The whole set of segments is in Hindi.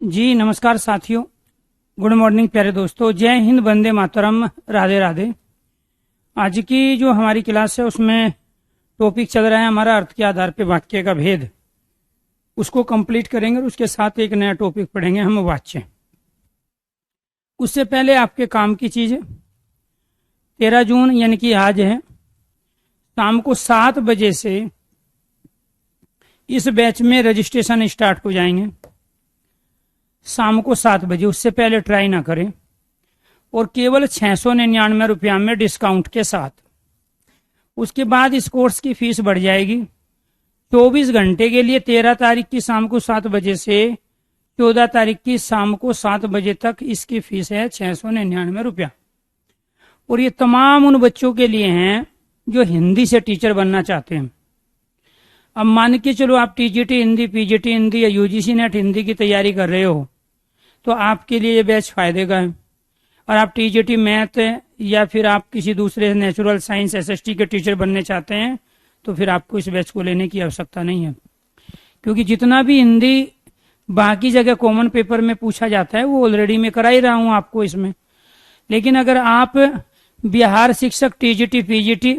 जी नमस्कार साथियों, गुड मॉर्निंग प्यारे दोस्तों। जय हिंद, वंदे मातरम, राधे राधे। आज की जो हमारी क्लास है उसमें टॉपिक चल रहा है हमारा अर्थ के आधार पे वाक्य का भेद। उसको कंप्लीट करेंगे और उसके साथ एक नया टॉपिक पढ़ेंगे हम, वाच्य। उससे पहले आपके काम की चीज है, 13 जून यानी कि आज है, शाम को 7 बजे से इस बैच में रजिस्ट्रेशन स्टार्ट हो जाएंगे। शाम को 7 बजे, उससे पहले ट्राई ना करें। और केवल 699 रुपया में डिस्काउंट के साथ। उसके बाद इस कोर्स की फीस बढ़ जाएगी। 24 घंटे के लिए 13 तारीख की शाम को 7 बजे से 14 तारीख की शाम को 7 बजे तक इसकी फीस है 699 रुपया। और ये तमाम उन बच्चों के लिए हैं जो हिंदी से टीचर बनना चाहते हैं। अब मान के चलो आप टीजीटी हिंदी, पीजीटी हिंदी या यूजीसी नेट हिंदी की तैयारी कर रहे हो तो आपके लिए ये बैच फायदे का है। और आप टीजीटी मैथ या फिर आप किसी दूसरे नेचुरल साइंस एसएसटी के टीचर बनने चाहते हैं तो फिर आपको इस बैच को लेने की आवश्यकता नहीं है, क्योंकि जितना भी हिंदी बाकी जगह कॉमन पेपर में पूछा जाता है वो ऑलरेडी मैं करा ही रहा हूं आपको इसमें। लेकिन अगर आप बिहार शिक्षक टीजीटी पीजीटी,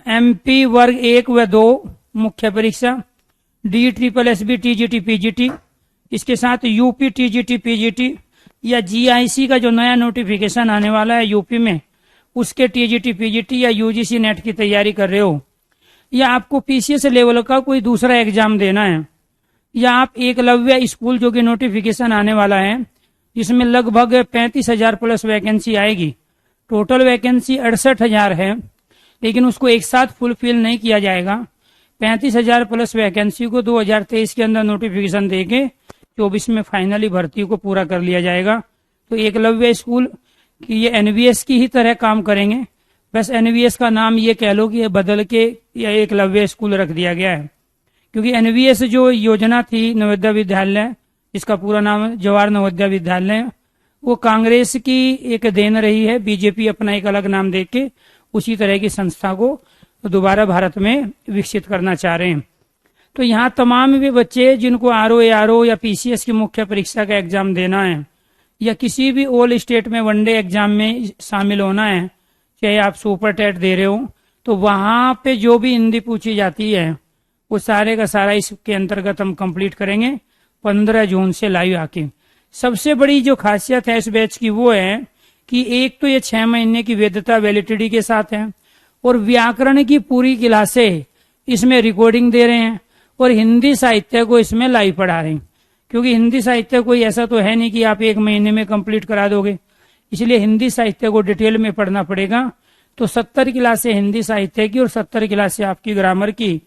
एमपी वर्ग 1 व 2 मुख्य परीक्षा, DSSB टीजीटी पीजीटी, इसके साथ यूपी टीजीटी पीजीटी या जीआईसी का जो नया नोटिफिकेशन आने वाला है यूपी में उसके टीजीटी पीजीटी या यूजीसी नेट की तैयारी कर रहे हो, या आपको पीसीएस लेवल का कोई दूसरा एग्जाम देना है, या आप एकलव्य स्कूल जो कि नोटिफिकेशन आने वाला है जिसमें लगभग 35,000 प्लस वैकेंसी आएगी। टोटल वैकेंसी 68,000 है, लेकिन उसको एक साथ फुलफिल नहीं किया जाएगा। 35,000 प्लस वैकेंसी को 2023 के अंदर नोटिफिकेशन देके 24 में फाइनली भर्ती को पूरा कर लिया जाएगा। तो एकलव्य स्कूल की ये एनवीएस की ही तरह काम करेंगे, बस एनवीएस का नाम ये कह लो कि ये बदल के या एकलव्य स्कूल रख दिया गया है। क्योंकि एनवीएस जो योजना थी नवोदय विद्यालय, इसका पूरा नाम जवाहर नवोदय विद्यालय, वो कांग्रेस की एक देन रही है। बीजेपी अपना एक अलग नाम देके उसी तरह की संस्था को दोबारा भारत में विकसित करना चाह रहे हैं। तो यहाँ तमाम वे बच्चे जिनको आरओ या पीसीएस की मुख्य परीक्षा का एग्जाम देना है या किसी भी ऑल स्टेट में वनडे एग्जाम में शामिल होना है, चाहे आप सुपर टेट दे रहे हो, तो वहां पे जो भी हिंदी पूछी जाती है वो सारे का सारा इसके अंतर्गत हम कंप्लीट करेंगे 15 जून से लाइव आके। सबसे बड़ी जो खासियत है इस बैच की वो है कि एक तो ये 6 महीने की वैधता वैलिडिटी के साथ है, और व्याकरण की पूरी क्लासें इसमें रिकॉर्डिंग दे रहे हैं, और हिंदी साहित्य को इसमें लाइव पढ़ा रहे हैं। क्योंकि हिंदी साहित्य कोई ऐसा तो है नहीं कि आप 1 महीने में कंप्लीट करा दोगे, इसलिए हिंदी साहित्य को डिटेल में पढ़ना पड़ेगा। तो 70 क्लासें हिंदी साहित्य की और 70 क्लासें आपकी ग्रामर की,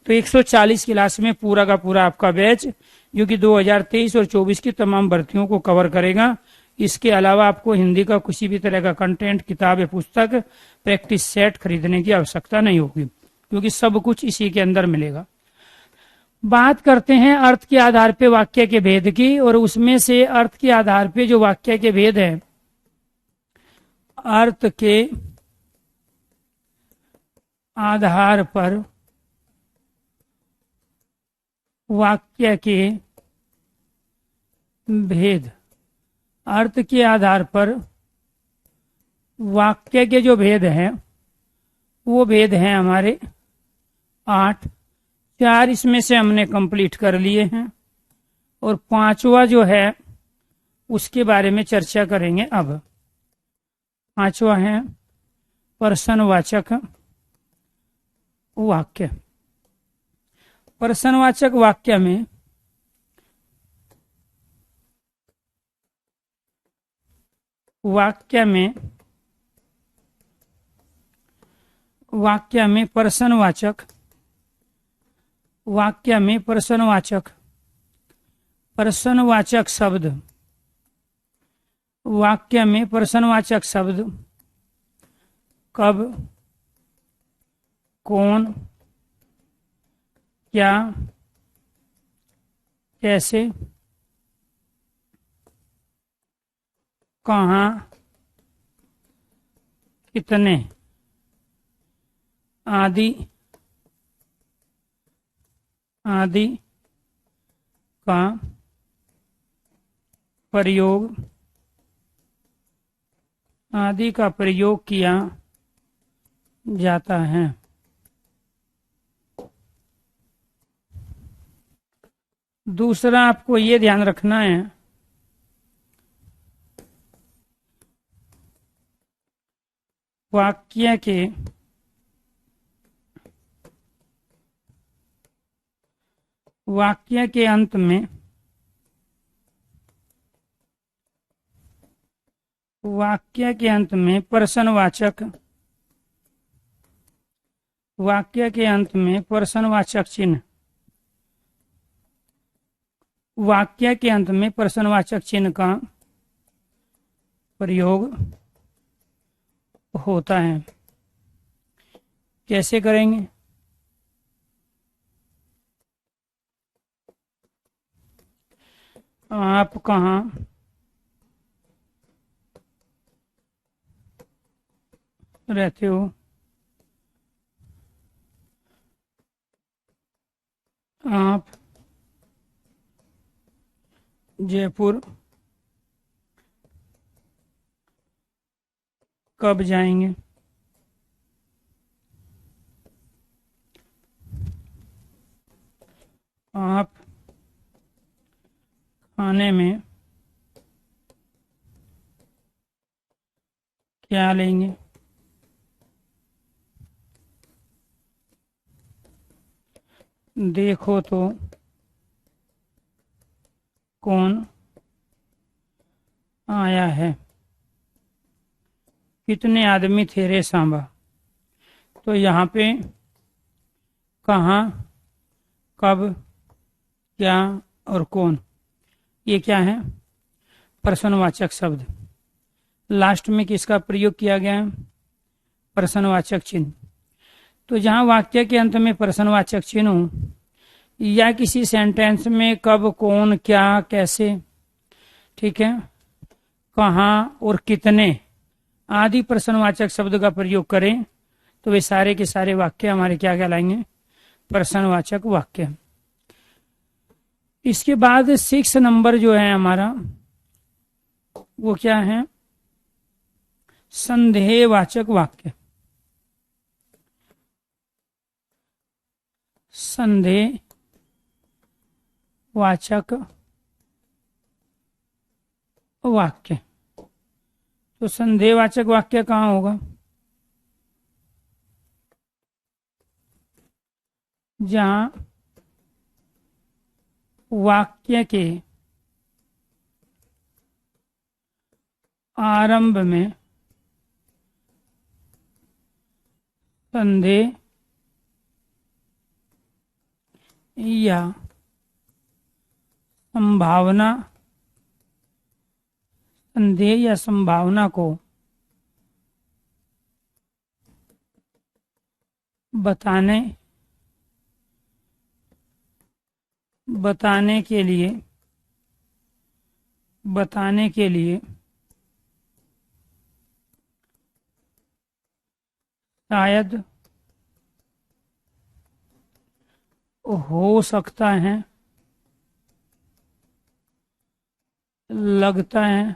तो 140 क्लास में पूरा का पूरा आपका बैच जो कि 2023 और 24 की तमाम भर्तियों को कवर करेगा। इसके अलावा आपको हिंदी का किसी भी तरह का कंटेंट, किताब या पुस्तक, प्रैक्टिस सेट खरीदने की आवश्यकता नहीं होगी, क्योंकि सब कुछ इसी के अंदर मिलेगा। बात करते हैं अर्थ के आधार पे वाक्य के भेद की, और उसमें से अर्थ के आधार पे जो वाक्य के भेद है, अर्थ के आधार पर वाक्य के भेद, अर्थ के आधार पर वाक्य के जो भेद हैं वो भेद हैं हमारे 8। 4 इसमें से हमने कंप्लीट कर लिए हैं, और 5वां जो है उसके बारे में चर्चा करेंगे। अब 5वां है प्रश्नवाचक वाक्य। प्रश्नवाचक वाक्य में प्रश्नवाचक शब्द, वाक्य में प्रश्नवाचक शब्द कब, कौन, क्या, कैसे, कहाँ, कितने आदि आदि का प्रयोग आदि का प्रयोग किया जाता है। दूसरा आपको ये ध्यान रखना है, वाक्य के अंत में प्रश्नवाचक चिन्ह का प्रयोग होता है। कैसे करेंगे? आप कहाँ रहते हो? आप जयपुर कब जाएंगे? आप खाने में क्या लेंगे? देखो तो कौन आया है? कितने आदमी थे रे सांबा? तो यहाँ पे कहाँ, कब, क्या और कौन, ये क्या है? प्रश्नवाचक शब्द। लास्ट में किसका प्रयोग किया गया है? प्रश्नवाचक चिन्ह। तो जहाँ वाक्य के अंत में प्रश्नवाचक चिन्ह हो, या किसी सेंटेंस में कब, कौन, क्या, कैसे, ठीक है, कहाँ और कितने आदि प्रश्नवाचक शब्द का प्रयोग करें तो वे सारे के सारे वाक्य हमारे क्या कहलाएंगे? प्रश्नवाचक वाक्य। इसके बाद 6 नंबर जो है हमारा वो क्या है? संदेहवाचक वाक्य। संदेहवाचक वाक्य। तो संदेहवाचक वाक्य कहाँ होगा? जहां वाक्य के आरंभ में संदेह या संभावना को बताने के लिए शायद हो सकता है, लगता है,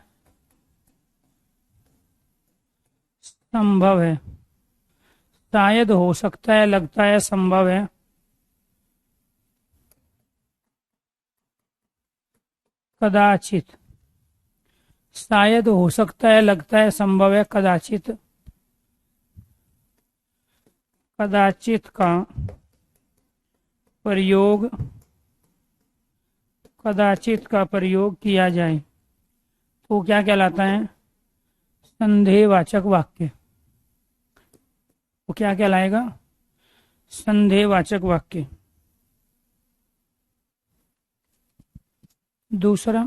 संभव है। शायद, हो सकता है, लगता है, संभव है। कदाचित। शायद, हो सकता है, लगता है, संभव है, कदाचित। कदाचित का प्रयोग किया जाए तो क्या कहलाता है? संदेहवाचक वाक्य। वो क्या कहलाएगा? संदेहवाचक वाक्य। दूसरा,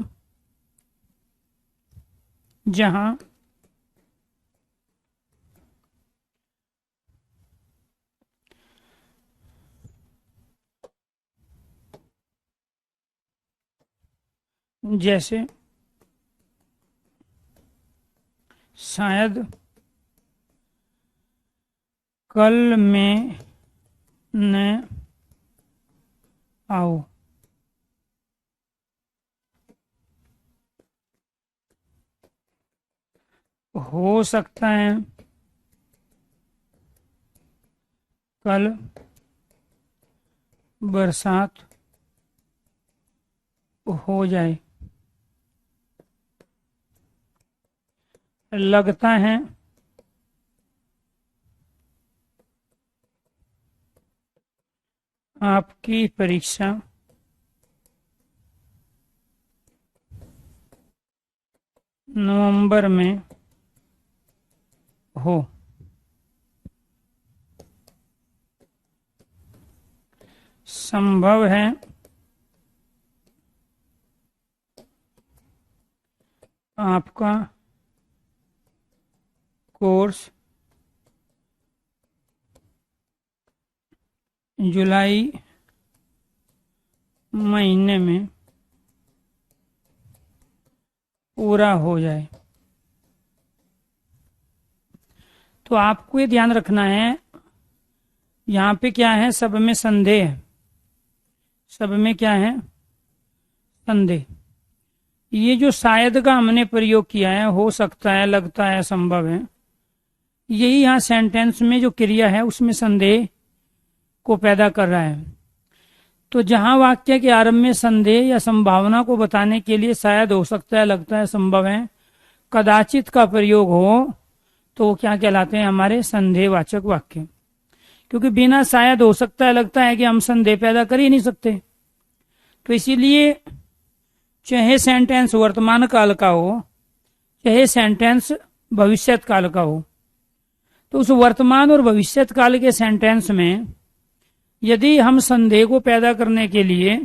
जहां जैसे शायद कल मैं न आओ। हो सकता है कल बरसात हो जाए। लगता है आपकी परीक्षा नवंबर में हो। संभव है आपका कोर्स जुलाई महीने में पूरा हो जाए। तो आपको ये ध्यान रखना है, यहाँ पे क्या है, सब में संदेह है। सब में क्या है, संदेह। ये जो शायद का हमने प्रयोग किया है, हो सकता है, लगता है, संभव है, यही यहाँ सेंटेंस में जो क्रिया है उसमें संदेह को पैदा कर रहा है। तो जहां वाक्य के आरंभ में संदेह या संभावना को बताने के लिए शायद, हो सकता है, लगता है, संभव है, कदाचित का प्रयोग हो, तो वो क्या कहलाते हैं, हमारे संदेहवाचक वाक्य। क्योंकि बिना शायद, हो सकता है, लगता है कि हम संदेह पैदा कर ही नहीं सकते। तो इसीलिए चाहे सेंटेंस वर्तमान काल का हो, चाहे सेंटेंस भविष्यत काल का हो, तो उस वर्तमान और भविष्यत काल के सेंटेंस में यदि हम संदेह को पैदा करने के लिए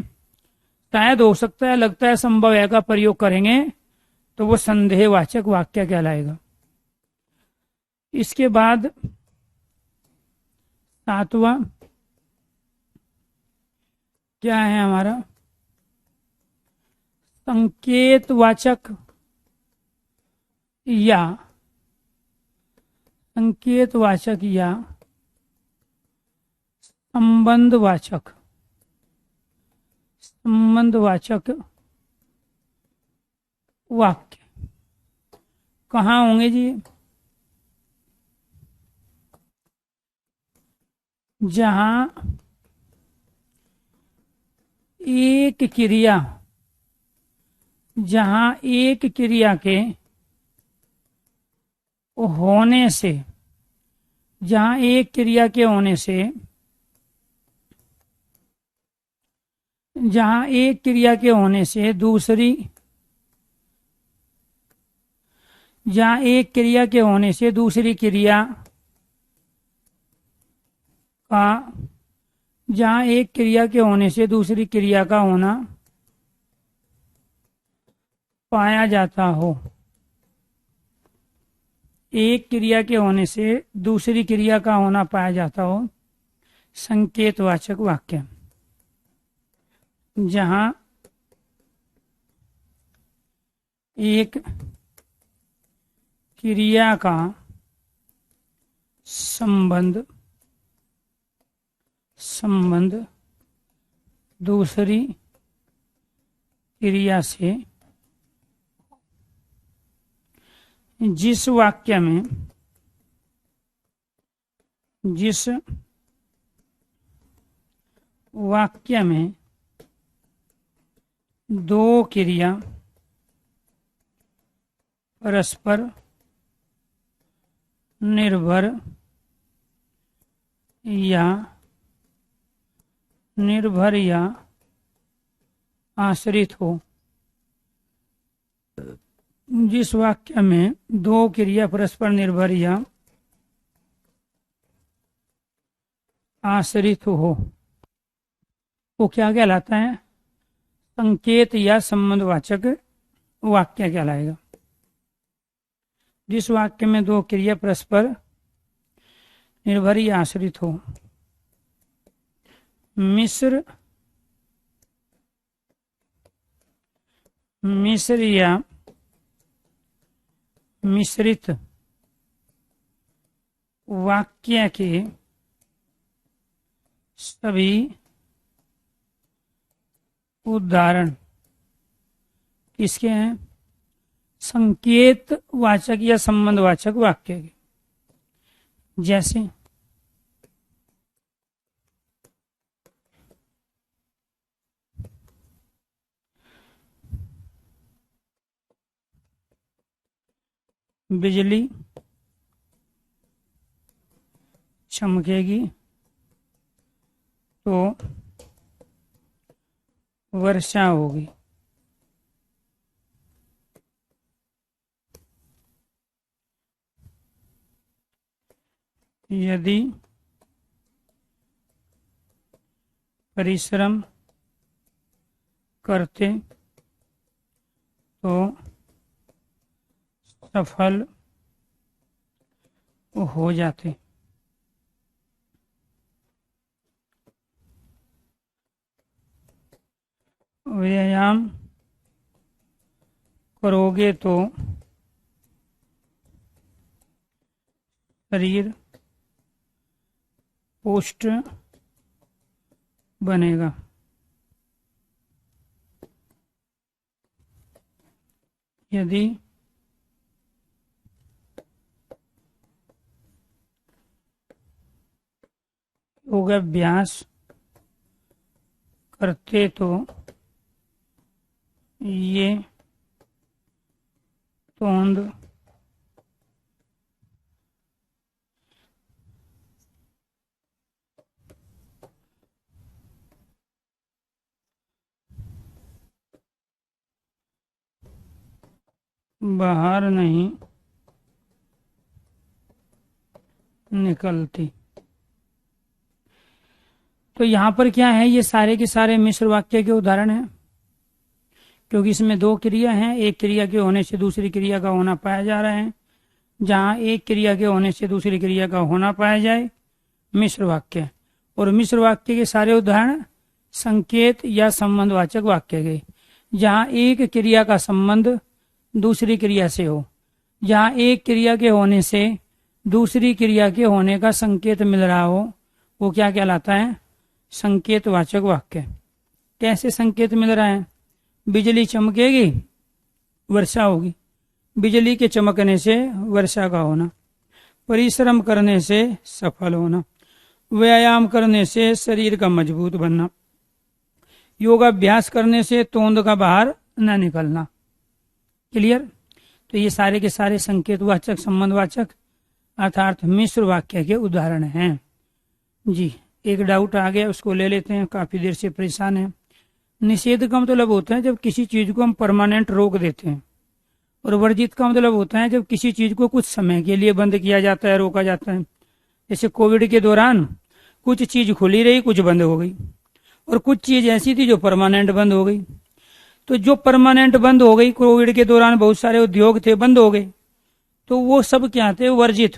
शायद, हो सकता है, लगता है, संभव है का प्रयोग करेंगे, तो वो संदेहवाचक वाक्य कहलाएगा। इसके बाद 7वां क्या है हमारा, संकेतवाचक या संकेतवाचक या संबंधवाचक। संबंधवाचक वाक्य कहाँ होंगे जी, जहां एक क्रिया, जहां एक क्रिया के होने से, जहां एक क्रिया के होने से, जहां एक क्रिया के होने से दूसरी, जहां एक क्रिया के होने से दूसरी क्रिया का, जहां एक क्रिया के होने से दूसरी क्रिया का होना पाया जाता हो। एक क्रिया के होने से दूसरी क्रिया का होना पाया जाता हो, संकेतवाचक वाक्य। जहां एक क्रिया का संबंध दूसरी क्रिया से, जिस वाक्य में, जिस वाक्य में दो क्रिया परस्पर निर्भर या आश्रित हो। जिस वाक्य में दो क्रिया परस्पर निर्भर या आश्रित हो, वो क्या कहलाता है, संकेत या संबंधवाचक वाक्य कहलाएगा। जिस वाक्य में दो क्रिया परस्पर निर्भर या आश्रित हो। मिश्र या मिश्रित वाक्य के सभी उदाहरण किसके हैं, संकेत वाचक या संबंध वाचक वाक्य के, जैसे बिजली चमकेगी तो वर्षा होगी। यदि परिश्रम करते तो सफल हो जाते। व्यायाम करोगे तो शरीर पुष्ट बनेगा। यदि योगाभ्यास करते तो ये तोंद बाहर नहीं निकलती। तो यहाँ पर क्या है, ये सारे के सारे मिश्र वाक्य के उदाहरण हैं, क्योंकि इसमें दो क्रिया हैं। एक क्रिया के होने से दूसरी क्रिया का होना पाया जा रहा है। जहाँ एक क्रिया के होने से दूसरी क्रिया का होना पाया जाए, मिश्र वाक्य। और मिश्र वाक्य के सारे उदाहरण संकेत या संबंधवाचक वाक्य के, जहाँ एक क्रिया का संबंध दूसरी क्रिया से हो, जहाँ एक क्रिया के होने से दूसरी क्रिया के होने का संकेत मिल रहा हो, वो क्या कहलाता है, संकेतवाचक वाक्य। कैसे संकेत मिल रहा है, बिजली चमकेगी वर्षा होगी, बिजली के चमकने से वर्षा का होना, परिश्रम करने से सफल होना, व्यायाम करने से शरीर का मजबूत बनना, योगाभ्यास करने से तोंद का बाहर न निकलना। क्लियर। तो ये सारे के सारे संकेतवाचक संबंधवाचक अर्थात मिश्र वाक्य के उदाहरण हैं। जी, एक डाउट आ गया, उसको ले लेते हैं, काफी देर से परेशान है। निषेध का मतलब होता है जब किसी चीज को हम परमानेंट रोक देते हैं, और वर्जित का मतलब होता है जब किसी चीज को कुछ समय के लिए बंद किया जाता है, रोका जाता है। जैसे कोविड के दौरान कुछ चीज खुली रही, कुछ बंद हो गई, और कुछ चीज ऐसी थी जो परमानेंट बंद हो गई। तो जो परमानेंट बंद हो गई, कोविड के दौरान बहुत सारे उद्योग थे बंद हो गए, तो वो सब क्या थे, वर्जित।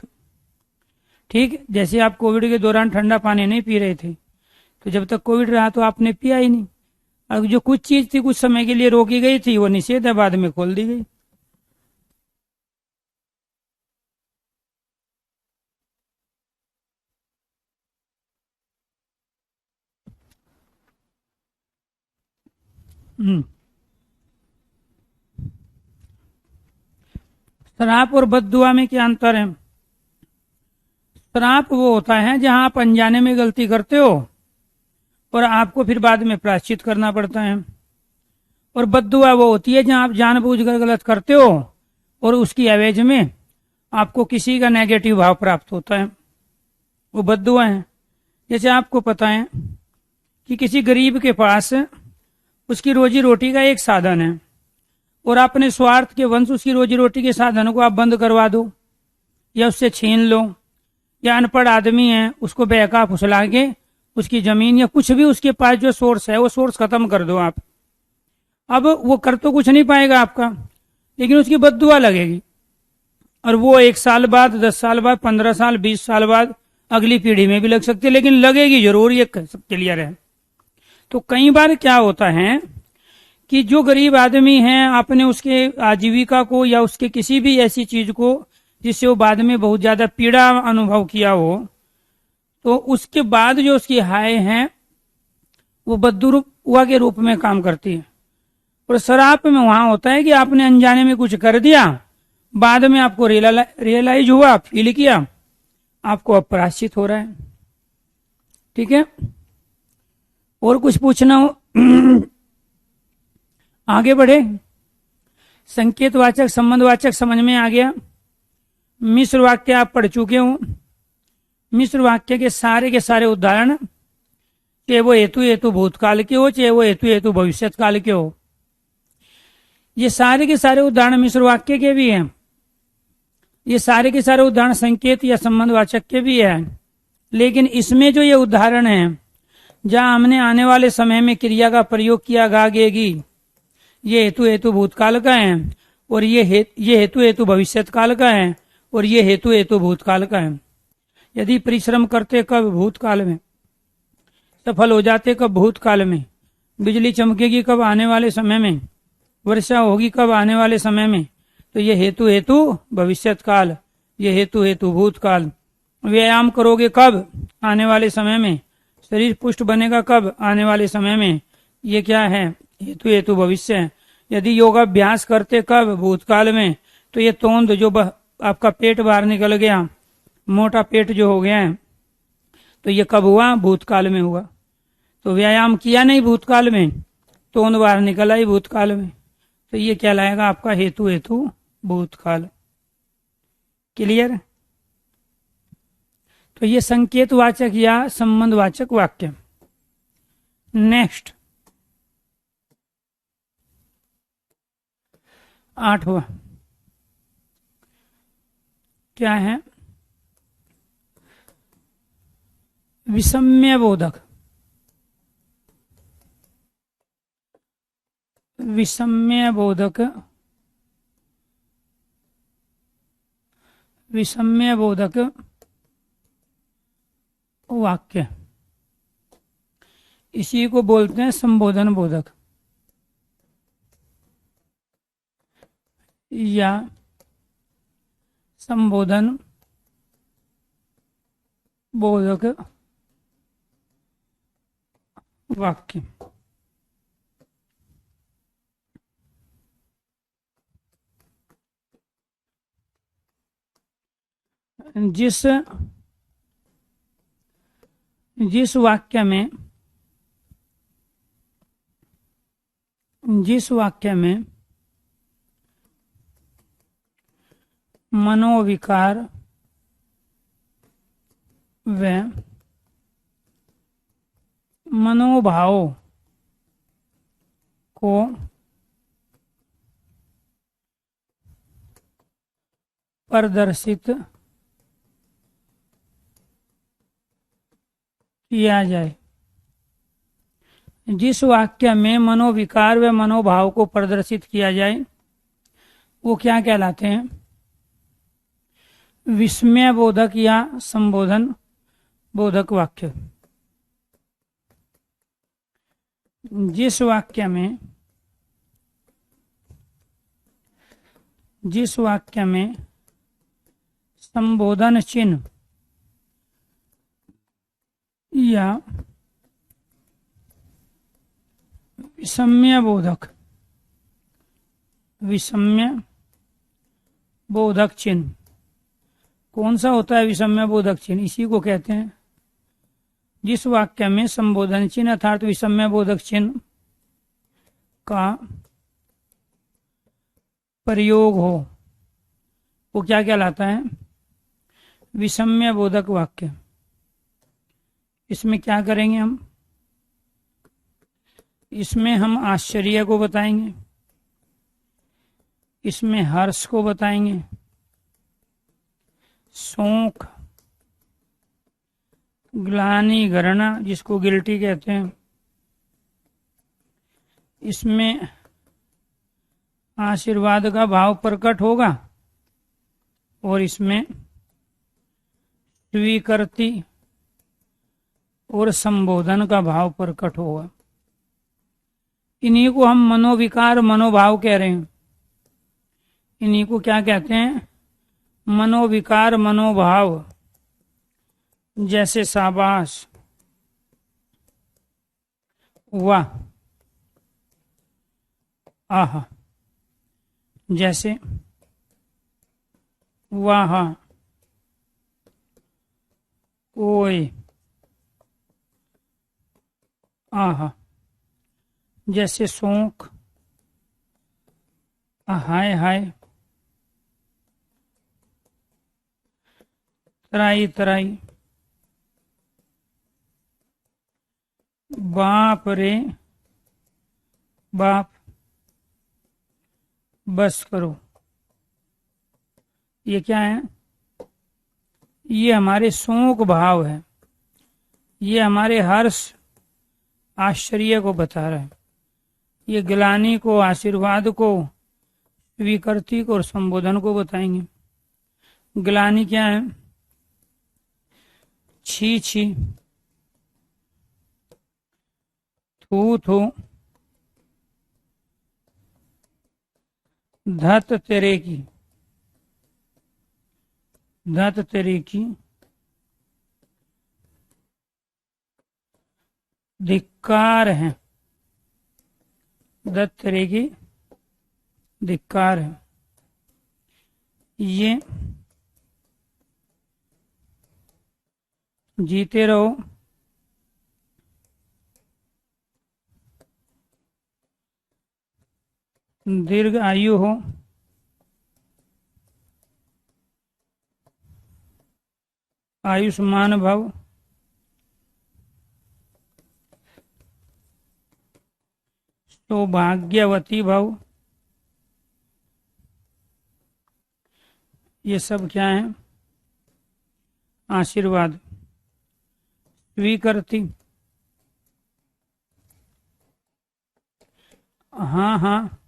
ठीक, जैसे आप कोविड के दौरान ठंडा पानी नहीं पी रहे थे, तो जब तक कोविड रहा तो आपने पिया ही नहीं। अब जो कुछ चीज थी कुछ समय के लिए रोकी गई थी, वो निषेध है, बाद में खोल दी गई। श्राप और बद्दुआ में क्या अंतर है। श्राप वो होता है जहां आप अनजाने में गलती करते हो और आपको फिर बाद में प्रायश्चित करना पड़ता है, और बद्दुआ वो होती है जहां आप जानबूझकर गलत करते हो और उसकी एवज में आपको किसी का नेगेटिव भाव प्राप्त होता है, वो बद्दुआ है। जैसे आपको पता है कि किसी गरीब के पास उसकी रोजी रोटी का एक साधन है, और अपने स्वार्थ के वंश उसकी रोजी रोटी के साधन को आप बंद करवा दो या उससे छीन लो, या अनपढ़ आदमी है उसको बहका फुसला के उसकी जमीन या कुछ भी उसके पास जो सोर्स है वो सोर्स खत्म कर दो आप। अब वो कर तो कुछ नहीं पाएगा आपका, लेकिन उसकी बद्दुआ लगेगी, और वो 1 साल बाद, 10 साल बाद, 15 साल, 20 साल बाद अगली पीढ़ी में भी लग सकती है, लेकिन लगेगी जरूर, ये सब क्लियर है। तो कई बार क्या होता है कि जो गरीब आदमी है, आपने उसके आजीविका को या उसके किसी भी ऐसी चीज को जिससे वो बाद में बहुत ज्यादा पीड़ा अनुभव किया हो, तो उसके बाद जो उसकी हाय है वो बद्दुआ के रूप में काम करती है। और श्राप में वहां होता है कि आपने अनजाने में कुछ कर दिया, बाद में आपको रियलाइज हुआ, फील किया, आपको अपराश्चित हो रहा है। ठीक है, और कुछ पूछना हो आगे बढ़े। संकेतवाचक संबंधवाचक समझ में आ गया। मिश्र वाक्य आप पढ़ चुके हो। मिश्र वाक्य के सारे उदाहरण, चाहे वो हेतु हेतु भूतकाल के हो, चाहे वो हेतु हेतु भविष्यत काल के हो, ये सारे के सारे उदाहरण मिश्र वाक्य के भी हैं। ये सारे के सारे उदाहरण संकेत या संबंधवाचक के भी है। लेकिन इसमें जो ये उदाहरण है जहां हमने आने वाले समय में क्रिया का प्रयोग किया गागेगी, ये हेतु हेतु भूतकाल का है, और ये हेतु हेतु भविष्यत काल का है, और ये हेतु हेतु भूतकाल का है। यदि परिश्रम करते कब? भूतकाल में। सफल हो जाते कब? भूतकाल में। बिजली चमकेगी कब? आने वाले समय में। वर्षा होगी कब? आने वाले समय में। तो ये हेतु हेतु भविष्यत काल, ये हेतु हेतु भूतकाल। व्यायाम करोगे कब? आने वाले समय में। शरीर पुष्ट बनेगा कब? आने वाले समय में। ये क्या है? हेतु हेतु भविष्य है। यदि योगाभ्यास करते कब? भूतकाल में। तो ये तोंद जो आपका पेट बाहर निकल गया, मोटा पेट जो हो गया है, तो ये कब हुआ? भूतकाल में हुआ। तो व्यायाम किया नहीं भूतकाल में, तोंद बाहर निकला ही भूतकाल में, तो ये क्या लाएगा? आपका हेतु हेतु भूतकाल। क्लियर? तो ये संकेतवाचक या संबंधवाचक वाक्य। नेक्स्ट 8वां क्या है? विषम्य बोधक। विषम्य बोधक, विषम्य बोधक वाक्य, इसी को बोलते हैं संबोधन बोधक या संबोधन बोधक वाक्य। जिस वाक्य में मनोविकार व मनोभाव को प्रदर्शित किया जाए। जिस वाक्य में मनोविकार व मनोभाव को प्रदर्शित किया जाए वो क्या कहलाते हैं? विस्मय बोधक या संबोधन बोधक वाक्य। जिस वाक्य में संबोधन चिन्ह या विषम्य बोधक चिन्ह कौन सा होता है? विषम्य बोधक चिन्ह, इसी को कहते हैं। जिस वाक्य में संबोधन चिन्ह अर्थात विषम्य बोधक चिन्ह का प्रयोग हो वो क्या कहलाता है? विषम्य बोधक वाक्य। इसमें क्या करेंगे हम? इसमें हम आश्चर्य को बताएंगे, इसमें हर्ष को बताएंगे, शोक, ग्लानि, घृणा जिसको गिल्टी कहते हैं, इसमें आशीर्वाद का भाव प्रकट होगा और इसमें स्वीकृति और संबोधन का भाव प्रकट होगा। इन्हीं को हम मनोविकार मनोभाव कह रहे हैं। इन्हीं को क्या कहते हैं? मनोविकार मनोभाव। जैसे शाबाश, वाह, आहा, जैसे वाह, ओए, आहा, जैसे शौक, हाय हाय, तराई तराई, बाप रे बाप, बस करो। ये क्या है? ये हमारे शोक भाव है, ये हमारे हर्ष आश्चर्य को बता रहा है। ये ग्लानि को, आशीर्वाद को, स्वीकृति को और संबोधन को बताएंगे। ग्लानि क्या है? छी छी, थू थू, धत तेरे की, धत तेरे की, धिक्कार है, धत तेरे की धिक्कार है। ये जीते रहो, दीर्घ आयु हो, आयुष्मान भव, सौभाग्यवती भव। ये सब क्या है? आशीर्वाद। स्वीकृति, हाँ हाँ,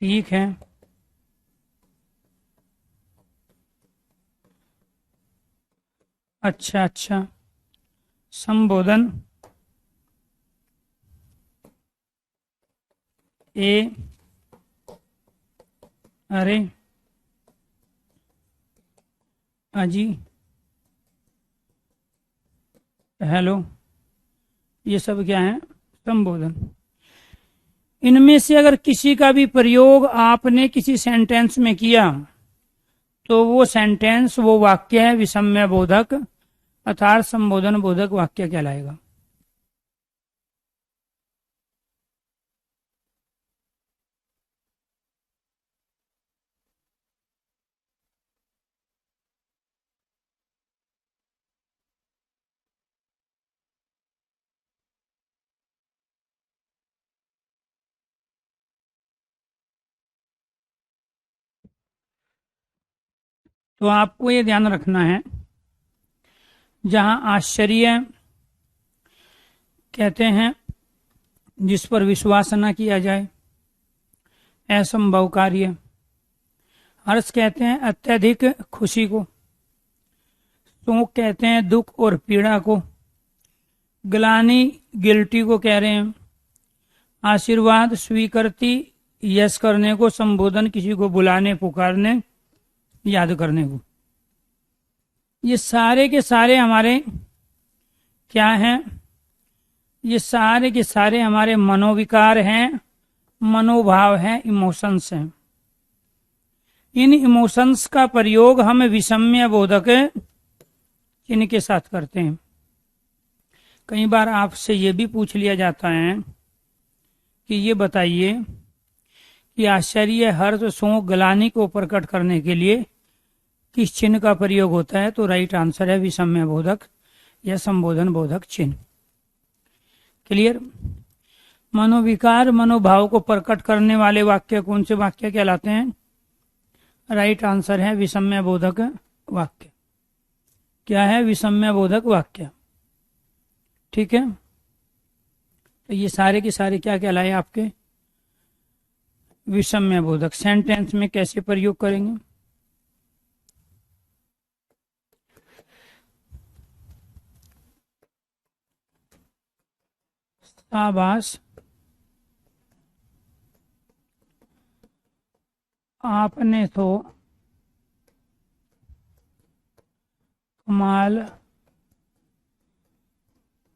ठीक है, अच्छा अच्छा। संबोधन, ए, अरे, अजी, हेलो, ये सब क्या है? संबोधन। इनमें से अगर किसी का भी प्रयोग आपने किसी सेंटेंस में किया तो वो सेंटेंस, वो वाक्य है विषम्य बोधक अर्थात संबोधन बोधक वाक्य कहलाएगा। तो आपको ये ध्यान रखना है, जहां आश्चर्य कहते हैं जिस पर विश्वास न किया जाए, असंभव कार्य। हर्ष कहते हैं अत्यधिक खुशी को, शोक कहते हैं दुख और पीड़ा को, ग्लानि गिल्टी को कह रहे हैं, आशीर्वाद स्वीकृति यश करने को, संबोधन किसी को बुलाने पुकारने याद करने को। ये सारे के सारे हमारे क्या हैं? ये सारे के सारे हमारे मनोविकार हैं, मनोभाव हैं, इमोशंस हैं। इन इमोशंस का प्रयोग हम विषम्य बोधक चिन्ह के साथ करते हैं। कई बार आपसे ये भी पूछ लिया जाता है कि ये बताइए कि आश्चर्य, हर्ष, शोक, ग्लानि को प्रकट करने के लिए किस चिन्ह का प्रयोग होता है? तो राइट आंसर है विषम्य बोधक या संबोधन बोधक चिन्ह। क्लियर? मनोविकार, मनोभाव को प्रकट करने वाले वाक्य कौन से वाक्य कहलाते हैं? राइट आंसर है विषम्य बोधक वाक्य। क्या है? विषम्य बोधक वाक्य। ठीक है, तो ये सारे के सारे क्या कहलाए आपके? विषम्य बोधक। सेंटेंस में कैसे प्रयोग करेंगे? शाबाश, आपने तो कमाल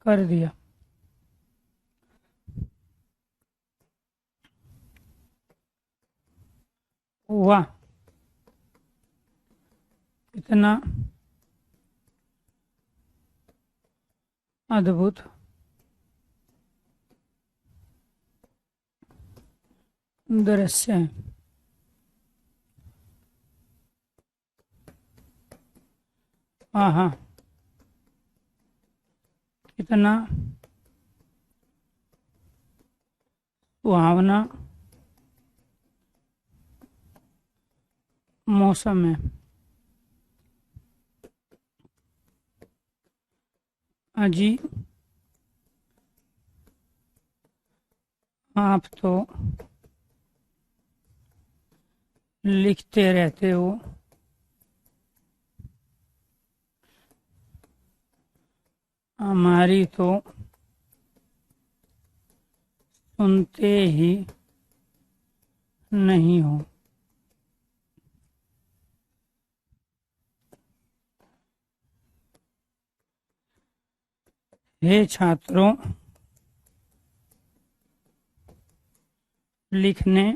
कर दिया। वाह, कितना अद्भुत दृश्य है। हाँ, कितना सुहावना मौसम है। अजी आप तो लिखते रहते हो, हमारी तो सुनते ही नहीं हो। हे छात्रों, लिखने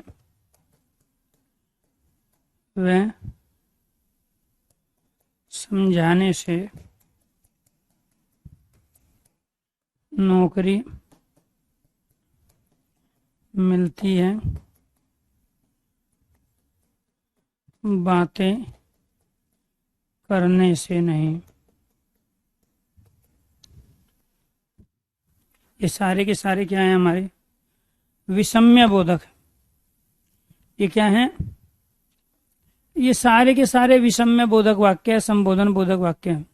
व समझाने से नौकरी मिलती है, बातें करने से नहीं। ये सारे के सारे क्या हैं हमारे? विषम्य बोधक। ये क्या है? ये सारे के सारे विषम्य बोधक वाक्य है, संबोधन बोधक वाक्य है।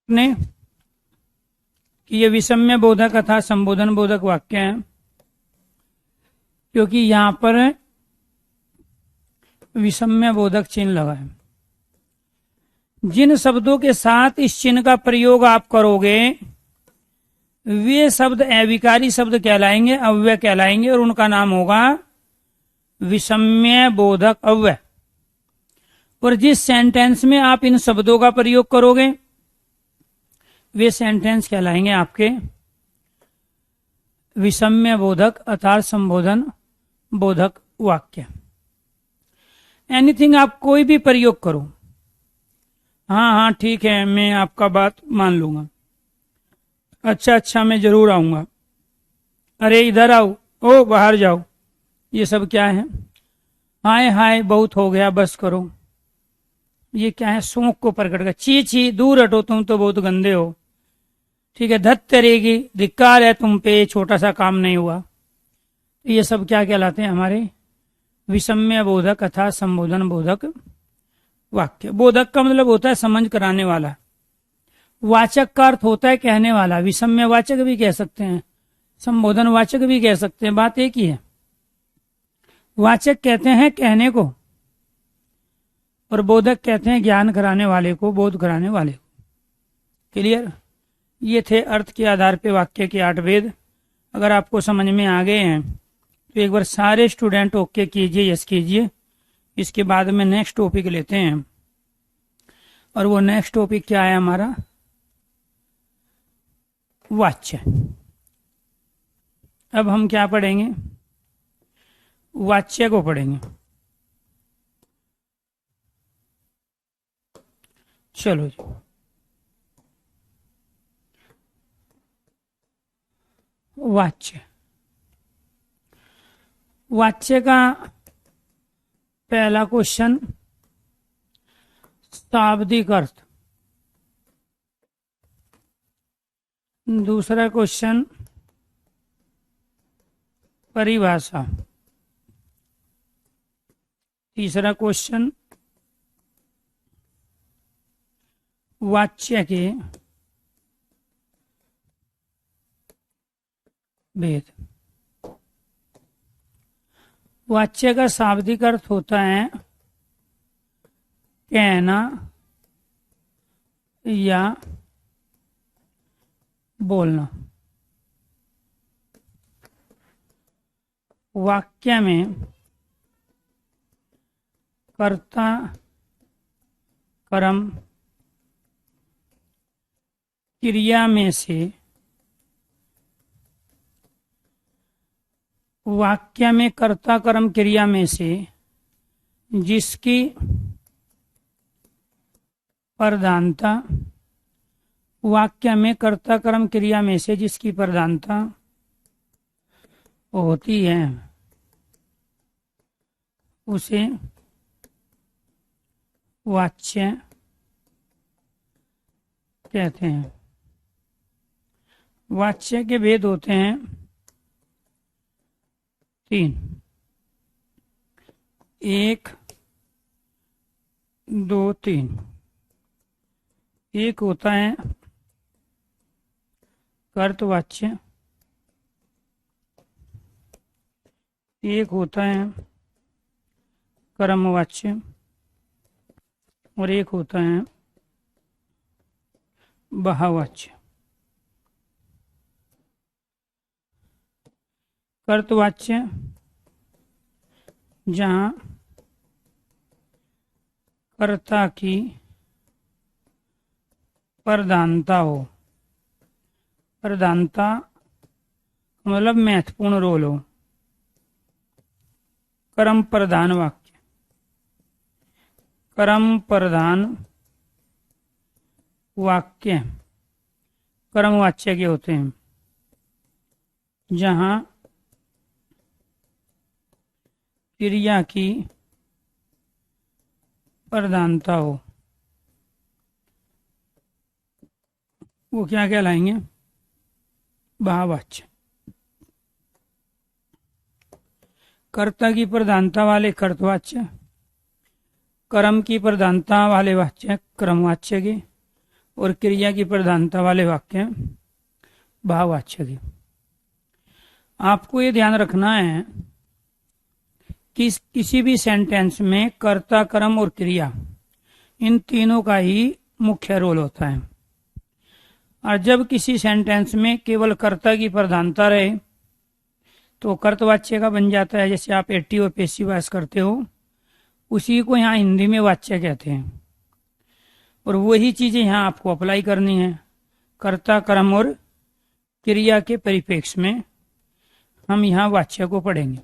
ने कि ये विषम्य बोधक अथवा संबोधन बोधक वाक्य है, क्योंकि यहां पर विषम्य बोधक चिन्ह लगा है। जिन शब्दों के साथ इस चिन्ह का प्रयोग आप करोगे वे शब्द अविकारी शब्द कहलाएंगे, अव्यय कहलाएंगे, और उनका नाम होगा विषम्य बोधक अव्यय। और जिस सेंटेंस में आप इन शब्दों का प्रयोग करोगे वे सेंटेंस कहलाएंगे आपके विषम्य बोधक अर्थात संबोधन बोधक वाक्य। एनीथिंग आप कोई भी प्रयोग करो, हाँ हाँ ठीक है, मैं आपका बात मान लूंगा, अच्छा अच्छा मैं जरूर आऊंगा, अरे इधर आओ, ओ बाहर जाओ, ये सब क्या है? हाय हाय बहुत हो गया, बस करो, ये क्या है? शौक को प्रकट कर। ची ची दूर हटो, तुम तो बहुत गंदे हो, ठीक है, धत तरेगी, धिक्कार है तुम पे, छोटा सा काम नहीं हुआ। तो ये सब क्या कहलाते हैं? हमारे विषम्य बोधक अथवा संबोधन बोधक वाक्य। बोधक का मतलब होता है समझ कराने वाला, वाचक का अर्थ होता है कहने वाला। विषम्य वाचक भी कह सकते हैं, संबोधन वाचक भी कह सकते हैं, बात एक ही है। वाचक कहते हैं कहने को और बोधक कहते हैं ज्ञान कराने वाले को, बोध कराने वाले को। क्लियर? ये थे अर्थ के आधार पे वाक्य के 8 भेद। अगर आपको समझ में आ गए हैं तो एक बार सारे स्टूडेंट ओके कीजिए, यस कीजिए। इसके बाद में नेक्स्ट टॉपिक लेते हैं, और वो नेक्स्ट टॉपिक क्या है हमारा? वाच्य। अब हम क्या पढ़ेंगे? वाच्य को पढ़ेंगे। चलो जी, वाच्य। वाच्य का पहला क्वेश्चन शाब्दिक अर्थ, दूसरा क्वेश्चन परिभाषा, तीसरा क्वेश्चन वाच्य के भेद। वाच्य का शाब्दिक अर्थ होता है कहना या बोलना। वाक्य में कर्ता कर्म क्रिया में से वाक्य में कर्ता कर्म क्रिया में से जिसकी प्रधानता वाक्य में कर्ता कर्म क्रिया में से जिसकी प्रधानता होती है उसे वाच्य कहते हैं। वाच्य के भेद होते हैं 3। 1 2 3। एक होता है कर्तवाच्य, एक होता है कर्मवाच्य और एक होता है भाववाच्य। कर्तवाच्य जहाँ कर्ता की प्रधानता हो, प्रधानता मतलब महत्वपूर्ण रोल हो। कर्म प्रधान वाक्य, कर्म प्रधान वाक्य कर्मवाच्य के होते हैं जहाँ क्रिया की प्रधानता हो। वो क्या कहलाएंगे? भाववाच्य। कर्ता की प्रधानता वाले कर्तवाच्य, कर्म की प्रधानता वाले वाच्य क्रमवाच्य के और क्रिया की प्रधानता वाले वाक्य भाववाच्य के। आपको ये ध्यान रखना है कि किसी भी सेंटेंस में कर्ता कर्म और क्रिया इन तीनों का ही मुख्य रोल होता है। और जब किसी सेंटेंस में केवल कर्ता की प्रधानता रहे तो कर्तवाच्य का बन जाता है। जैसे आप एक्टिव और पैसिव वॉइस करते हो, उसी को यहाँ हिंदी में वाच्य कहते हैं। और वही चीजें यहाँ आपको अप्लाई करनी है। कर्ता कर्म और क्रिया के परिप्रेक्ष्य में हम यहाँ वाच्य को पढ़ेंगे।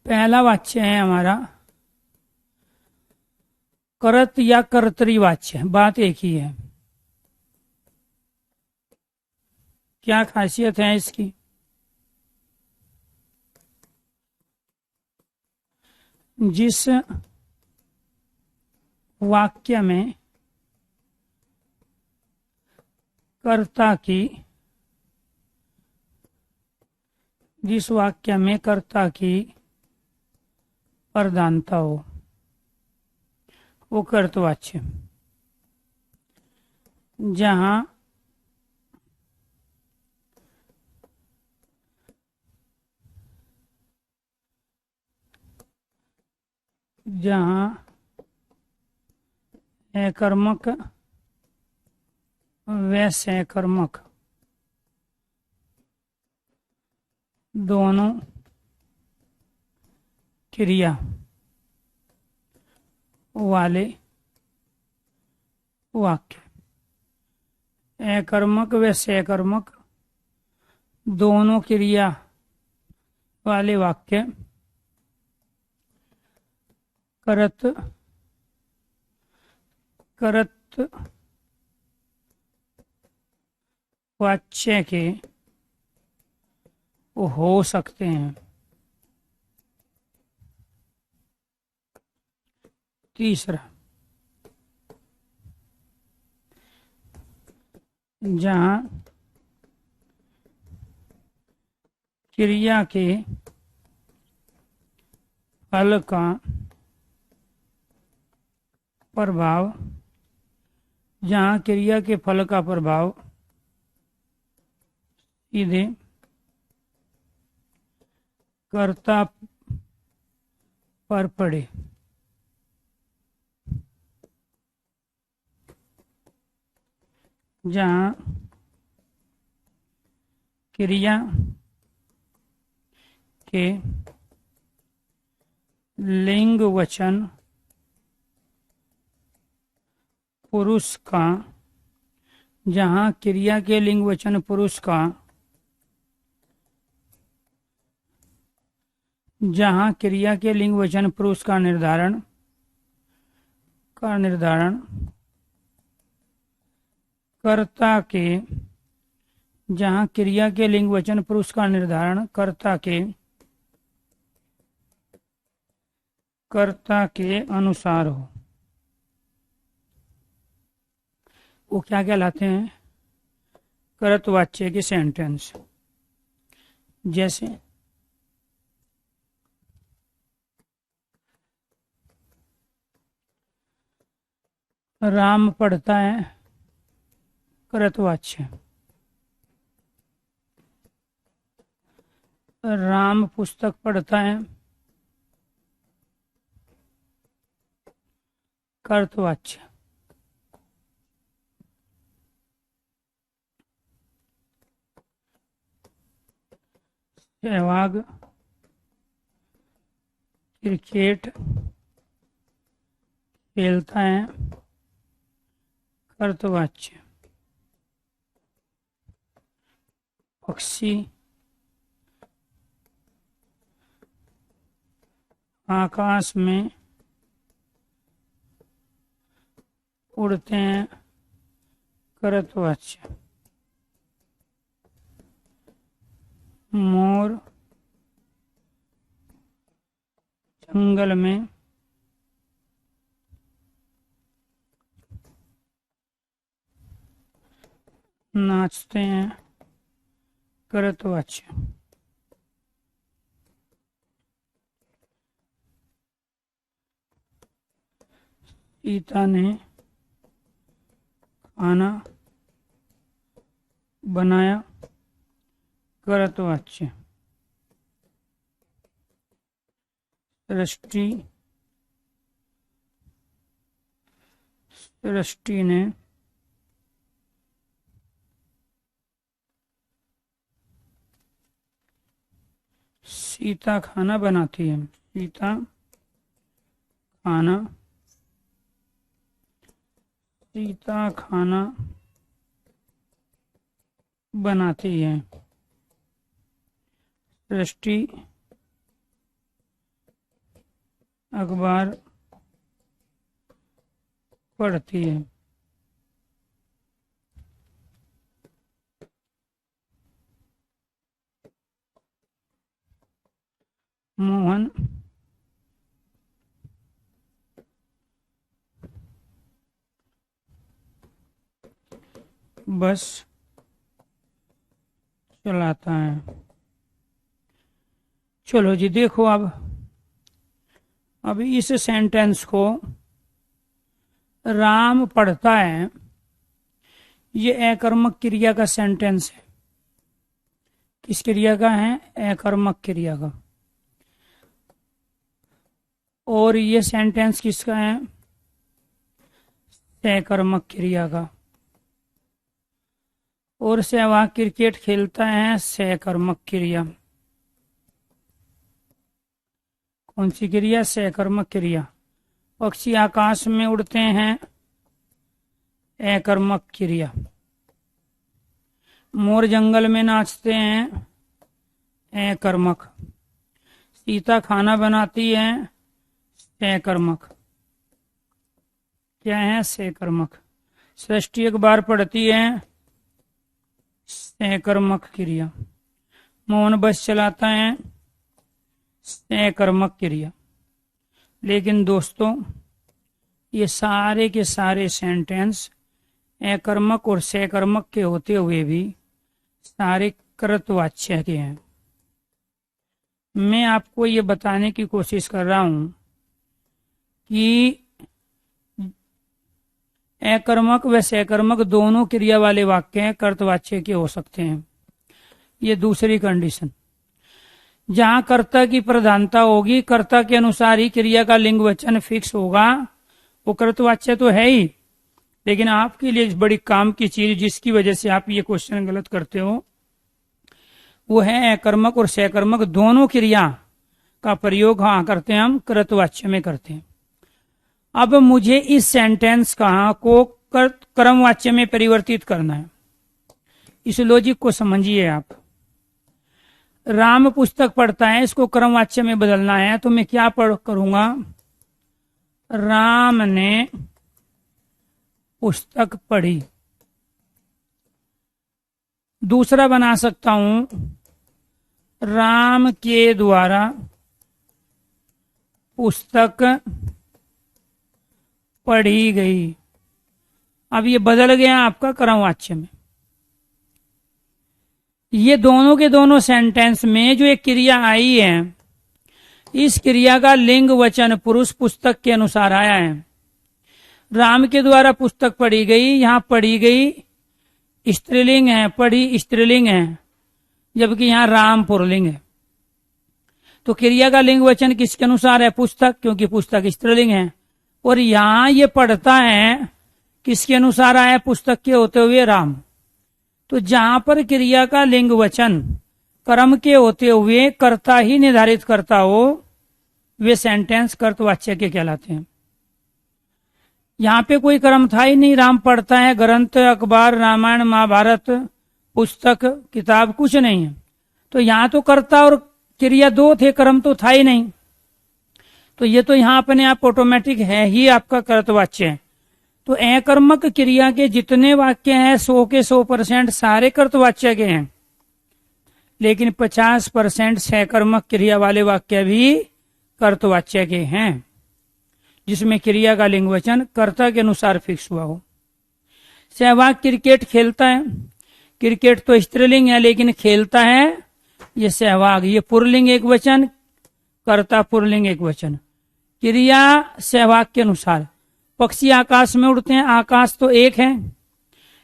पहला वाच्य है हमारा करत या कर्तृवाच्य। बात एक ही है। क्या खासियत है इसकी? जिस वाक्य में कर्ता की प्रधानता हो वो कर्तवाच्य। जहाँ एकर्मक व सकर्मक दोनों क्रिया वाले वाक्य, एकर्मक व सकर्मक दोनों क्रिया वाले वाक्य करत वाच्य के हो सकते हैं। तीसरा, जहाँ क्रिया के फल का प्रभाव, जहाँ क्रिया के फल का प्रभाव सीधे कर्ता पर पड़े। जहाँ क्रिया के लिंग वचन पुरुष का, जहां क्रिया के लिंग वचन पुरुष का, जहां क्रिया के लिंग वचन पुरुष का निर्धारण कर्ता के, जहां क्रिया के लिंग वचन पुरुष का निर्धारण कर्ता के अनुसार हो, वो क्या कहलाते हैं? कर्तवाच्य के सेंटेंस। जैसे राम पढ़ता है, कर्तवाच्य। राम पुस्तक पढ़ता है, कर्तवाच्य। सहवाग क्रिकेट खेलता है, कर्तवाच्य। पक्षी आकाश में उड़ते हैं, कर्तवाच्य। मोर जंगल में नाचते हैं, कर्तवाच्य। सीता ने खाना बनाया, कर्तवाच्य। सृष्टि ने सीता खाना बनाती है, सीता खाना बनाती है। सृष्टि अखबार पढ़ती है। मोहन बस चलाता है। चलो जी, देखो अब इस सेंटेंस को राम पढ़ता है, ये अकर्मक क्रिया का सेंटेंस है। किस क्रिया का है? अकर्मक क्रिया का। और ये सेंटेंस किसका है? सकर्मक क्रिया का। और सहवाग क्रिकेट खेलता है, सकर्मक क्रिया। कौन सी क्रिया? सकर्मक क्रिया। पक्षी आकाश में उड़ते हैं, अकर्मक क्रिया। मोर जंगल में नाचते हैं, अकर्मक। सीता खाना बनाती है, सकर्मक। क्या है? सकर्मक। सृष्टि अखबार पढ़ती है, सकर्मक क्रिया। मोहन बस चलाता है, सकर्मक क्रिया। लेकिन दोस्तों, ये सारे के सारे सेंटेंस अकर्मक और सकर्मक के होते हुए भी सारे कर्तवाच्य के हैं। मैं आपको ये बताने की कोशिश कर रहा हूं कि अकर्मक व सकर्मक दोनों क्रिया वाले वाक्य कर्तवाच्य के हो सकते हैं। ये दूसरी कंडीशन। जहां कर्ता की प्रधानता होगी, कर्ता के अनुसार ही क्रिया का लिंग वचन फिक्स होगा, वो कर्तवाच्य तो है ही। लेकिन आपके लिए बड़ी काम की चीज, जिसकी वजह से आप ये क्वेश्चन गलत करते हो, वो है अकर्मक और सकर्मक दोनों क्रिया का प्रयोग हाँ करते हैं, हम कृतवाच्य में करते हैं। अब मुझे इस सेंटेंस को कर्मवाच्य में परिवर्तित करना है। इस लॉजिक को समझिए आप। राम पुस्तक पढ़ता है, इसको कर्मवाच्य में बदलना है, तो मैं क्या करूंगा, राम ने पुस्तक पढ़ी। दूसरा बना सकता हूं, राम के द्वारा पुस्तक पढ़ी गई। अब ये बदल गया आपका कर्मवाच्य में। ये दोनों के दोनों सेंटेंस में जो एक क्रिया आई है, इस क्रिया का लिंग वचन पुरुष पुस्तक के अनुसार आया है। राम के द्वारा पुस्तक पढ़ी गई, यहां पढ़ी गई स्त्रीलिंग है, पढ़ी स्त्रीलिंग है, जबकि यहां राम पुल्लिंग है। तो क्रिया का लिंग वचन किसके अनुसार है, पुस्तक, क्योंकि पुस्तक स्त्रीलिंग है। और यहां ये पढ़ता है किसके अनुसार आया, पुस्तक के होते हुए राम। तो जहां पर क्रिया का लिंग वचन कर्म के होते हुए कर्ता ही निर्धारित करता हो, वे सेंटेंस कर्तवाच्य के कहलाते हैं। यहाँ पे कोई कर्म था ही नहीं, राम पढ़ता है, ग्रंथ, अखबार, रामायण, महाभारत, पुस्तक, किताब कुछ नहीं है। तो यहाँ तो कर्ता और क्रिया दो थे, कर्म तो था ही नहीं। तो ये तो यहाँ अपने आप ऑटोमेटिक है ही आपका कर्तवाच्य है। तो अकर्मक क्रिया के जितने वाक्य हैं 100 के 100% सारे कर्तवाच्य के हैं, लेकिन 50% सकर्मक क्रिया वाले वाक्य भी कर्तवाच्य के हैं, जिसमें क्रिया का लिंग वचन कर्ता के अनुसार फिक्स हुआ हो। सहवाग क्रिकेट खेलता है, क्रिकेट तो स्त्रीलिंग है लेकिन खेलता है ये सहवाग, ये पुल्लिंग एक वचन, कर्ता पुल्लिंग एक वचन। क्रिया सहवाग के अनुसार। पक्षी आकाश में उड़ते हैं, आकाश तो एक है,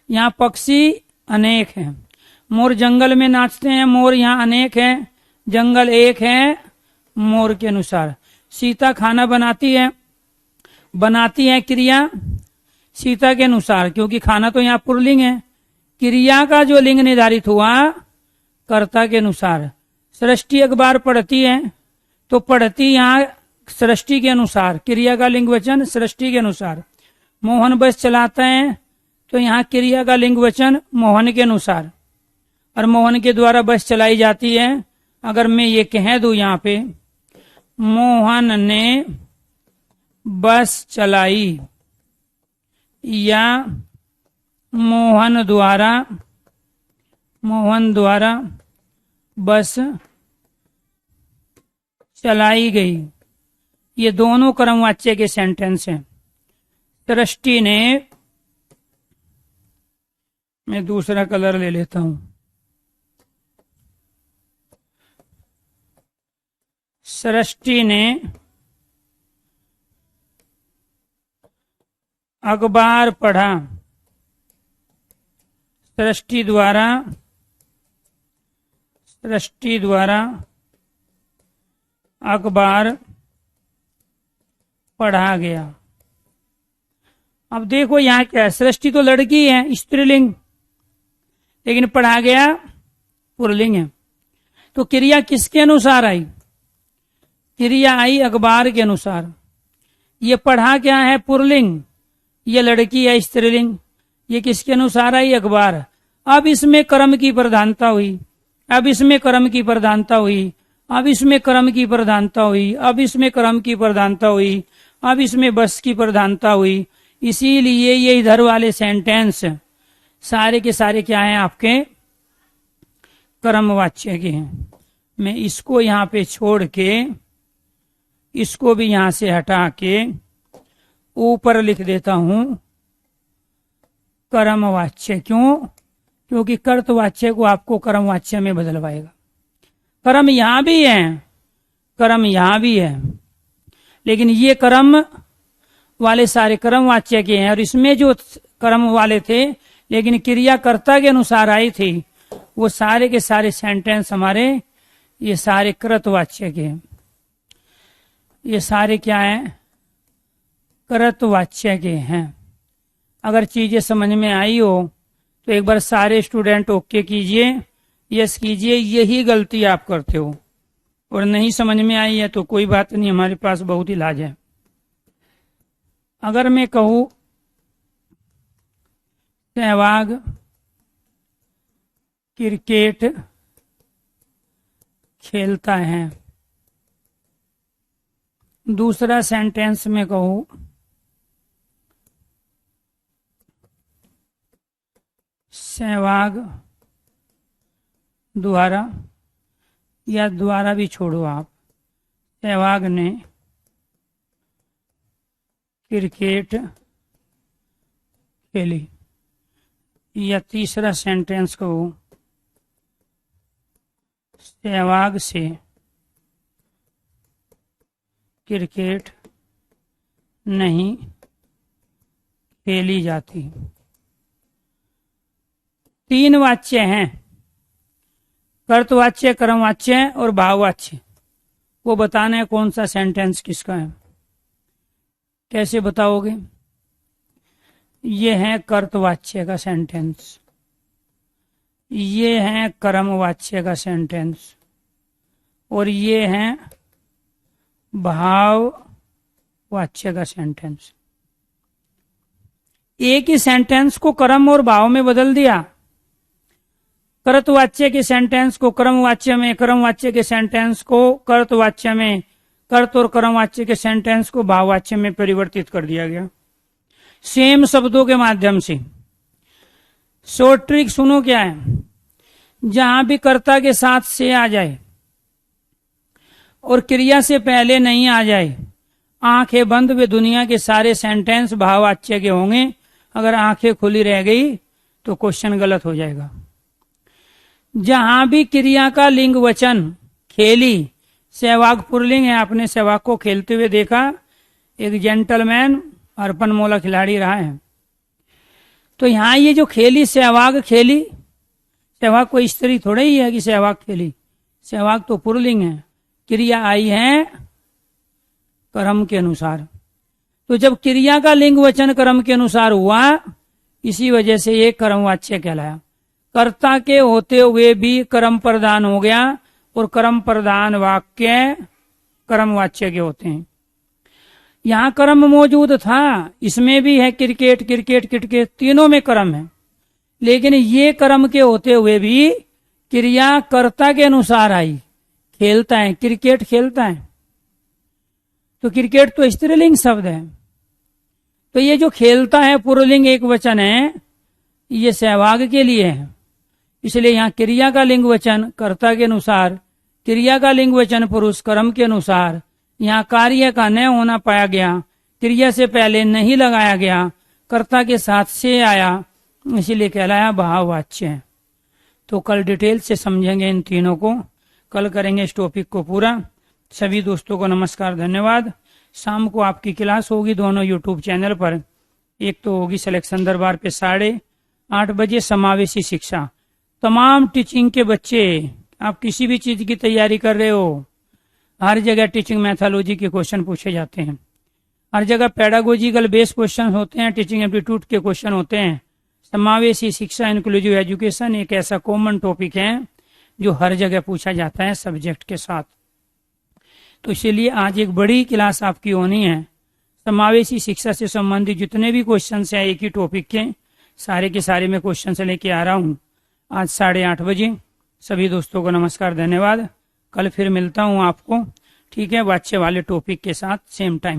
यहाँ पक्षी अनेक हैं। मोर जंगल में नाचते हैं, मोर यहाँ अनेक है, जंगल एक है मोर के अनुसार। सीता खाना बनाती है क्रिया सीता के अनुसार, क्योंकि खाना तो यहाँ पुल्लिंग है। क्रिया का जो लिंग निर्धारित हुआ कर्ता के अनुसार। सृष्टि अखबार पढ़ती है, तो पढ़ती यहाँ सृष्टि के अनुसार, क्रिया का लिंग वचन सृष्टि के अनुसार। मोहन बस चलाता है, तो यहाँ क्रिया का लिंग वचन मोहन के अनुसार, और मोहन के द्वारा बस चलाई जाती है। अगर मैं ये कह दूं यहाँ पे, मोहन ने बस चलाई, या मोहन द्वारा बस चलाई गई, ये दोनों कर्मवाच्य के सेंटेंस हैं। सृष्टि ने, मैं दूसरा कलर ले लेता हूं, सृष्टि ने अखबार पढ़ा, सृष्टि द्वारा अखबार पढ़ा गया। अब देखो यहाँ क्या है, सृष्टि तो लड़की है स्त्रीलिंग, लेकिन पढ़ा गया पुल्लिंग है। तो क्रिया किसके अनुसार आई, क्रिया आई अखबार के अनुसार। ये पढ़ा क्या है पुल्लिंग, ये लड़की है स्त्रीलिंग, ये किसके अनुसार आई, अखबार। अब इसमें कर्म की प्रधानता हुई, अब इसमें कर्म की प्रधानता हुई, अब इसमें कर्म की प्रधानता हुई, अब इसमें कर्म की प्रधानता हुई, अब इसमें बस की प्रधानता हुई। इसीलिए ये इधर वाले सेंटेंस सारे के सारे क्या हैं, आपके कर्मवाच्य के हैं। मैं इसको यहाँ पे छोड़ के, इसको भी यहां से हटा के ऊपर लिख देता हूं कर्मवाच्य। क्यों, क्योंकि कर्तवाच्य को आपको कर्मवाच्य में बदलवाएगा। कर्म यहां भी है, कर्म यहां भी है, लेकिन ये कर्म वाले सारे कर्मवाच्य के हैं, और इसमें जो कर्म वाले थे लेकिन क्रिया कर्ता के अनुसार आई थी, वो सारे के सारे सेंटेंस हमारे ये सारे कृतवाच्य के हैं। ये सारे क्या हैं, कृतवाच्य के हैं। अगर चीजें समझ में आई हो तो एक बार सारे स्टूडेंट ओके कीजिए, यस कीजिए, यही गलती आप करते हो। और नहीं समझ में आई है तो कोई बात नहीं, हमारे पास बहुत इलाज है। अगर मैं कहूं सहवाग क्रिकेट खेलता है, दूसरा सेंटेंस में कहूं सहवाग द्वारा, या द्वारा भी छोड़ो आप, सहवाग ने क्रिकेट खेली, या तीसरा सेंटेंस कहूं सहवाग से क्रिकेट नहीं खेली जाती। 3 वाच्य हैं, कर्तवाच्य, कर्मवाच्य और भाववाच्य। वो बताना है कौन सा सेंटेंस किसका है। कैसे बताओगे? ये है कर्तवाच्य का सेंटेंस, ये है कर्मवाच्य का सेंटेंस, और ये है भाववाच्य का सेंटेंस। एक ही सेंटेंस को कर्म और भाव में बदल दिया। कर्तवाच्य के सेंटेंस को कर्मवाच्य में, कर्मवाच्य के सेंटेंस को कर्तवाच्य में, कर्त और कर्मवाच्य के सेंटेंस को भाववाच्य में परिवर्तित कर दिया गया, सेम शब्दों के माध्यम से। शॉर्ट ट्रिक सुनो क्या है। जहां भी कर्ता के साथ से आ जाए और क्रिया से पहले नहीं आ जाए, आंखें बंद वे दुनिया के सारे सेंटेंस भाववाच्य के होंगे। अगर आंखें खुली रह गई तो क्वेश्चन गलत हो जाएगा। जहां भी क्रिया का लिंग वचन खेली, सहवाग पुरलिंग है, आपने सहवाग को खेलते हुए देखा, एक जेंटलमैन अर्पण मोला खिलाड़ी रहा है। तो यहां ये जो खेली, सहवाग खेली, सहवाग कोई स्त्री थोड़ा ही है कि सहवाग खेली, सहवाग तो पुरलिंग है, क्रिया आई है कर्म के अनुसार। तो जब क्रिया का लिंग वचन कर्म के अनुसार हुआ, इसी वजह से ये कर्मवाच्य कहलाया। कर्ता के होते हुए भी कर्म प्रधान हो गया, और कर्म प्रधान वाक्य कर्मवाच्य के होते हैं। यहां कर्म मौजूद था, इसमें भी है क्रिकेट क्रिकेट क्रिकेट, तीनों में कर्म है, लेकिन ये कर्म के होते हुए भी क्रिया कर्ता के अनुसार आई। खेलता है, क्रिकेट खेलता है, तो क्रिकेट तो स्त्रीलिंग शब्द है। तो ये जो खेलता है पुरुलिंग एक वचन है, ये सहवाग के लिए है, इसलिए यहाँ क्रिया का लिंग वचन कर्ता के अनुसार, क्रिया का लिंग वचन पुरुष कर्म के अनुसार। यहाँ कार्य का न होना पाया गया, क्रिया से पहले नहीं लगाया गया, कर्ता के साथ से आया, इसीलिए कहलाया भाववाच्य। तो कल डिटेल से समझेंगे इन तीनों को, कल करेंगे इस टॉपिक को पूरा। सभी दोस्तों को नमस्कार, धन्यवाद। शाम को आपकी क्लास होगी दोनों यूट्यूब चैनल पर। एक तो होगी सिलेक्शन दरबार पे 8:30 बजे समावेशी शिक्षा। तमाम टीचिंग के बच्चे, आप किसी भी चीज की तैयारी कर रहे हो, हर जगह टीचिंग मैथोलॉजी के क्वेश्चन पूछे जाते हैं, हर जगह पेडागोजिकल बेस्ड क्वेश्चन होते हैं, टीचिंग एप्टीट्यूड के क्वेश्चन होते हैं। समावेशी शिक्षा इंक्लूसिव एजुकेशन एक ऐसा कॉमन टॉपिक है जो हर जगह पूछा जाता है सब्जेक्ट के साथ। तो इसीलिए आज एक बड़ी क्लास आपकी होनी है। समावेशी शिक्षा से संबंधित जितने भी क्वेश्चन हैं एक ही टॉपिक के, सारे के सारे मैं क्वेश्चन से लेके आ रहा हूँ आज 8:30 बजे। सभी दोस्तों को नमस्कार, धन्यवाद। कल फिर मिलता हूँ आपको, ठीक है, वाच्य वाले टॉपिक के साथ सेम टाइम।